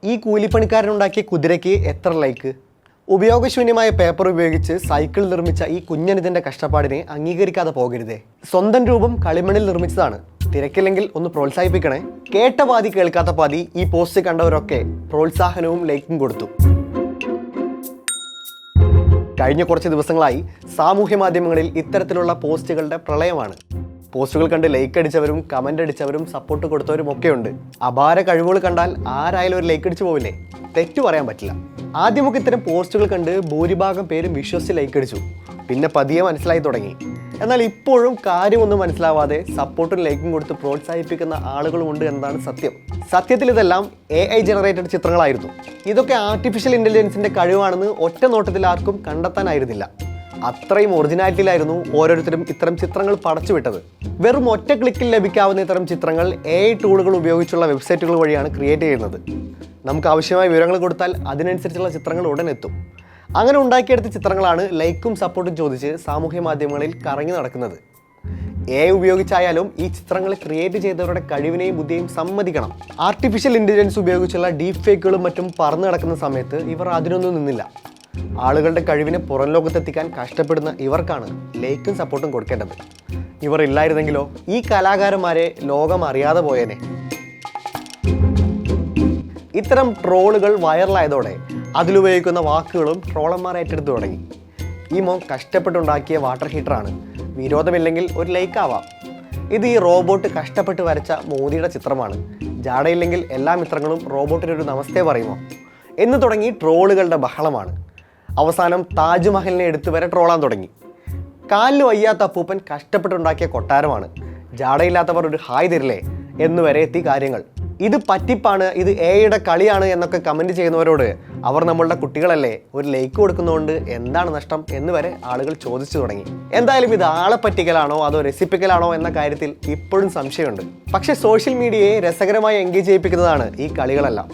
ഈ കൂലിപ്പണിക്കാരനുണ്ടാക്കിയ കുതിരയ്ക്ക് എത്ര ലൈക്ക്? ഉപയോഗശൂന്യമായ പേപ്പർ ഉപയോഗിച്ച് സൈക്കിൾ നിർമ്മിച്ച ഈ കുഞ്ഞനിതിൻ്റെ കഷ്ടപ്പാടിനെ അംഗീകരിക്കാതെ പോകരുതേ. സ്വന്തം രൂപം കളിമണ്ണിൽ നിർമ്മിച്ചതാണ്. തിരക്കില്ലെങ്കിൽ ഒന്ന് പ്രോത്സാഹിപ്പിക്കണേ. കേട്ട പാതി കേൾക്കാത്ത പാതി ഈ പോസ്റ്റ് കണ്ടവരൊക്കെ പ്രോത്സാഹനവും ലൈക്കും കൊടുത്തു. കഴിഞ്ഞ കുറച്ച് ദിവസങ്ങളായി സാമൂഹ്യ മാധ്യമങ്ങളിൽ ഇത്തരത്തിലുള്ള പോസ്റ്റുകളുടെ പ്രളയമാണ്. പോസ്റ്റുകൾ കണ്ട് ലൈക്ക് അടിച്ചവരും കമൻ്റ് അടിച്ചവരും സപ്പോർട്ട് കൊടുത്തവരും ഒക്കെയുണ്ട്. അപാര കഴിവുകൾ കണ്ടാൽ ആരായാലും ഒരു ലൈക്ക് അടിച്ചു പോവില്ലേ? തെറ്റു പറയാൻ പറ്റില്ല. ആദ്യമൊക്കെ ഇത്തരം പോസ്റ്റുകൾ കണ്ട് ഭൂരിഭാഗം പേരും വിശ്വസിച്ച് ലൈക്ക് അടിച്ചു. പിന്നെ പതിയെ മനസ്സിലായി തുടങ്ങി. എന്നാൽ ഇപ്പോഴും കാര്യമൊന്നും മനസ്സിലാവാതെ സപ്പോർട്ടും ലൈക്കും കൊടുത്ത് പ്രോത്സാഹിപ്പിക്കുന്ന ആളുകളുമുണ്ട് എന്നതാണ് സത്യം. സത്യത്തിൽ ഇതെല്ലാം AI ജനറേറ്റഡ് ചിത്രങ്ങളായിരുന്നു. ഇതൊക്കെ ആർട്ടിഫിഷ്യൽ ഇൻ്റലിജൻസിൻ്റെ കഴിവാണെന്ന് ഒറ്റ നോട്ടത്തിൽ ആർക്കും കണ്ടെത്താനായിരുന്നില്ല. അത്രയും ഒറിജിനാലിറ്റിയിലായിരുന്നു ഓരോരുത്തരും ഇത്തരം ചിത്രങ്ങൾ പടച്ചുവിട്ടത്. വെറും ഒറ്റ ക്ലിക്കിൽ ലഭിക്കാവുന്ന ഇത്തരം ചിത്രങ്ങൾ AI ടൂളുകൾ ഉപയോഗിച്ചുള്ള വെബ്സൈറ്റുകൾ വഴിയാണ് ക്രിയേറ്റ് ചെയ്യുന്നത്. നമുക്ക് ആവശ്യമായ വിവരങ്ങൾ കൊടുത്താൽ അതിനനുസരിച്ചുള്ള ചിത്രങ്ങൾ ഉടൻ എത്തും. അങ്ങനെ ഉണ്ടാക്കിയെടുത്ത ചിത്രങ്ങളാണ് ലൈക്കും സപ്പോർട്ടും ചോദിച്ച് സാമൂഹ്യ മാധ്യമങ്ങളിൽ കറങ്ങി നടക്കുന്നത്. AI ഉപയോഗിച്ചായാലും ഈ ചിത്രങ്ങൾ ക്രിയേറ്റ് ചെയ്തവരുടെ കഴിവിനെയും ബുദ്ധിയെയും സമ്മതിക്കണം. ആർട്ടിഫിഷ്യൽ ഇൻ്റലിജൻസ് ഉപയോഗിച്ചുള്ള ഡീപ് ഫേക്കുകളും മറ്റും പറന്നു നടക്കുന്ന സമയത്ത് ഇവർ അതിനൊന്നും നിന്നില്ല. ആളുകളുടെ കഴിവിനെ പുറം ലോകത്തെത്തിക്കാൻ കഷ്ടപ്പെടുന്ന ഇവർക്കാണ് ലൈക്കും സപ്പോർട്ടും കൊടുക്കേണ്ടത്. ഇവർ ഇല്ലായിരുന്നെങ്കിലോ ഈ കലാകാരന്മാരെ ലോകം അറിയാതെ പോയേനെ. ഇത്തരം ട്രോളുകൾ വൈറലായതോടെ അതിലുപയോഗിക്കുന്ന വാക്കുകളും ട്രോളന്മാർ ഏറ്റെടുത്തു തുടങ്ങി. ഈ മോൻ കഷ്ടപ്പെട്ടുണ്ടാക്കിയ വാട്ടർ ഹീറ്ററാണ്, വിരോധമില്ലെങ്കിൽ ഒരു ലൈക്ക് ആവാം. ഇത് ഈ റോബോട്ട് കഷ്ടപ്പെട്ട് വരച്ച മോദിയുടെ ചിത്രമാണ്, ജാടയില്ലെങ്കിൽ എല്ലാ മിത്രങ്ങളും റോബോട്ടിനൊരു നമസ്തേ പറയുമോ എന്ന് തുടങ്ങി ട്രോളുകളുടെ ബഹളമാണ്. അവസാനം താജ്മഹലിനെ എടുത്തു വരെ ട്രോളാൻ തുടങ്ങി. കാലിൽ വയ്യാത്ത അപ്പൂപ്പൻ കഷ്ടപ്പെട്ടുണ്ടാക്കിയ കൊട്ടാരമാണ്, ജാടയില്ലാത്തവർ ഒരു ഹായ് തരില്ലേ എന്നുവരെ എത്തി കാര്യങ്ങൾ. ഇത് പറ്റിപ്പാണ്, ഇത് AI കളിയാണ് എന്നൊക്കെ കമൻറ്റ് ചെയ്യുന്നവരോട് അവർ നമ്മളുടെ കുട്ടികളല്ലേ, ഒരു ലൈക്ക് കൊടുക്കുന്നതുകൊണ്ട് എന്താണ് നഷ്ടം എന്ന് വരെ ആളുകൾ ചോദിച്ചു തുടങ്ങി. എന്തായാലും ഇത് ആളെ പറ്റിക്കലാണോ അതോ രസിപ്പിക്കലാണോ എന്ന കാര്യത്തിൽ ഇപ്പോഴും സംശയമുണ്ട്. പക്ഷേ സോഷ്യൽ മീഡിയയെ രസകരമായി എൻഗേജ് ചെയ്യിപ്പിക്കുന്നതാണ് ഈ കളികളെല്ലാം.